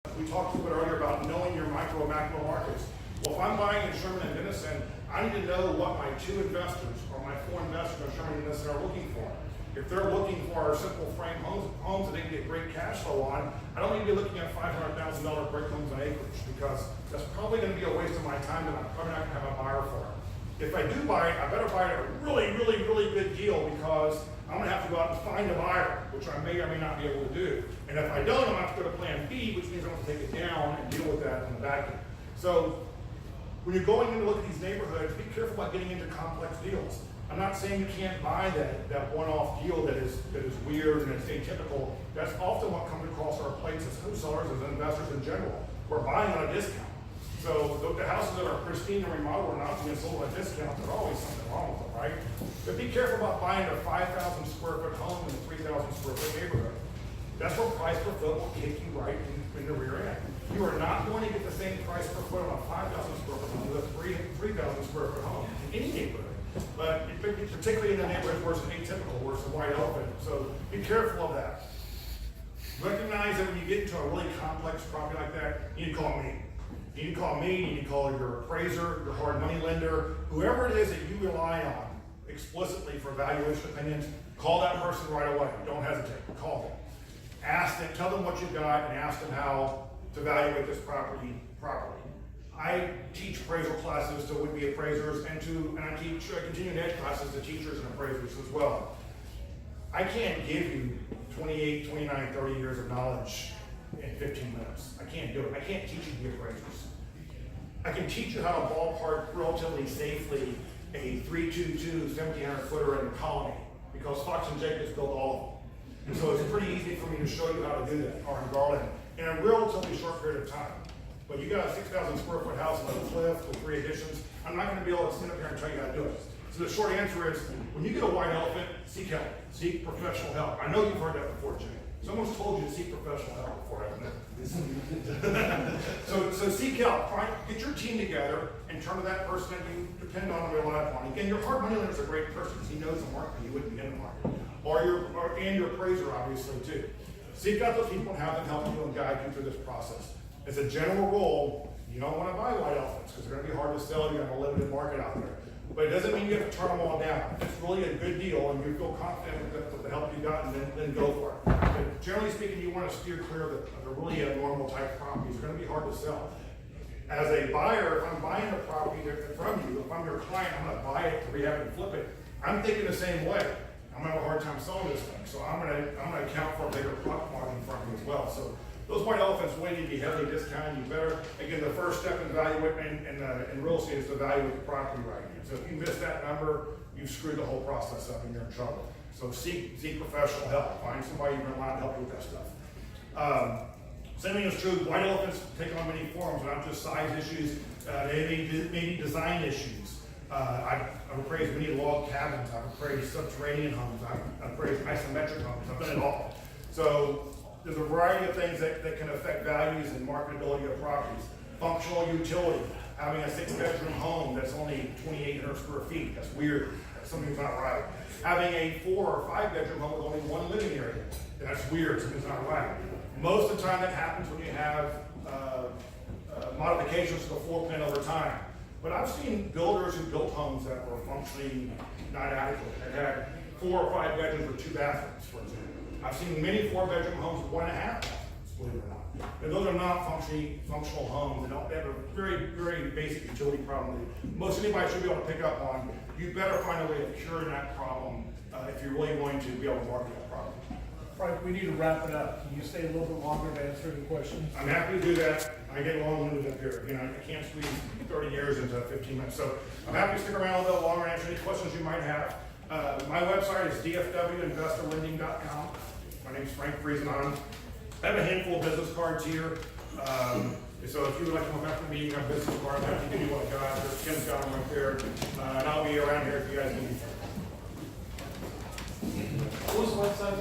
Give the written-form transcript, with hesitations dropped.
We talked a little bit earlier about knowing your micro and macro markets. Well, if I'm buying in Sherman and Denison, I need to know what my 2 investors or my 4 investors in Sherman and Denison are looking for. If they're looking for simple frame homes that they can get great cash flow on, I don't need to be looking at $500,000 brick homes on acreage, because that's probably going to be a waste of my time and I'm probably not going to have a buyer for it. If I do buy it, I better buy it at a really good deal, because I'm going to have to go out and find a buyer, which I may or may not be able to do. And if I don't, I'm going to have to go to plan B, which means I'm going to take it down and deal with that in the back end. So when you're going in to look at these neighborhoods, be careful about getting into complex deals. I'm not saying you can't buy that one-off deal that is weird and it's atypical. That's often what comes across our plates as home sellers, as investors in general. We're buying on a discount. So the houses that are pristine and remodeled are not being sold at a discount. There's always something wrong with them, right? But be careful about buying a 5,000 square foot home in a 3,000 square foot neighborhood. That's where price per foot will kick you right in the rear end. You are not going to get the same price per foot on a 5,000 square foot home with a 3,000 square foot home in any neighborhood. But particularly in the neighborhood where it's atypical, where it's a white elephant. So be careful of that. Recognize that when you get into a really complex property like that, you need to call me. You need to call me, you need to call your appraiser, your hard money lender, whoever it is that you rely on explicitly for valuation opinions. Call that person right away. Don't hesitate. Call them. Ask them, tell them what you got, and ask them how to evaluate this property properly. I teach appraisal classes to would-be appraisers, and I teach continuing ed classes to teachers and appraisers as well. I can't give you 28, 29, 30 years of knowledge in 15 minutes. I can't do it. I can't teach you to be appraisers. I can teach you how to ballpark relatively safely a 322 1,700 footer in the Colony, because Fox and Jacobs built all of them. And so it's pretty easy for me to show you how to do that, or in Garland, in a relatively short period of time. But you got a 6,000 square foot house on a cliff with 3 additions, I'm not going to be able to stand up here and tell you how to do it. So the short answer is, when you get a white elephant, seek help. Seek professional help. I know you've heard that before, Jimmy. Someone's told you to seek professional help before, hasn't it? so seek help. Get your team together and turn to that person that you depend on and rely upon. Again, your hard money lender is a great person because he knows the market, you wouldn't be in the market. And your appraiser, obviously, too. Seek out those people and have them help you and guide you through this process. As a general rule, you don't want to buy white elephants because they're going to be hard to sell. You have a limited market out there. But it doesn't mean you have to turn them all down. If it's really a good deal and you feel confident with the help you got, and then go for it. But generally speaking, you want to steer clear of the really abnormal type properties. They're going to be hard to sell. As a buyer, if I'm buying a property from you, if I'm your client, I'm going to buy it to rehab and flip it. I'm thinking the same way. I'm going to have a hard time selling this thing. So I'm going to account for a bigger profit margin from you as well. So those white elephants will need to be heavily discounted. You better, again, the first step in real estate is to evaluate the property right. So if you miss that number, you've screwed the whole process up and you're in trouble. So seek professional help. Find somebody you can rely on to help you with that stuff. Same thing is true. White elephants take on many forms, not just size issues. They may be design issues. I've appraised many log cabins. I've appraised subterranean homes. I've appraised isometric homes. I've done it all. So there's a variety of things that can affect values and marketability of properties. Functional utility. Having a 6-bedroom home that's only 2,800 square feet. That's weird. Something's not right. Having a 4 or 5-bedroom home with only 1 living area. That's weird. Something's not right. Most of the time that happens when you have modifications to the floor plan over time. But I've seen builders who built homes that were functionally not adequate. That had 4 or 5 bedrooms with 2 bathrooms, for example. I've seen many 4-bedroom homes with 1.5 bathrooms, believe it or not. And those are not functional homes. They have a very basic utility problem that most anybody should be able to pick up on. You better find a way of curing that problem if you're really going to be able to market that problem. Frank, we need to wrap it up. Can you stay a little bit longer to answer the questions? I'm happy to do that. I get long-winded up here. I can't squeeze 30 years into 15 minutes. So I'm happy to stick around a little longer and answer any questions you might have. My website is dfwinvestorlending.com. My name is Frank Friesenheim. I have a handful of business cards here. So if you would like to come back to me, you have business cards. I can give you what I got. Kim's got them right there. And I'll be around here if you guys need me. What was the website?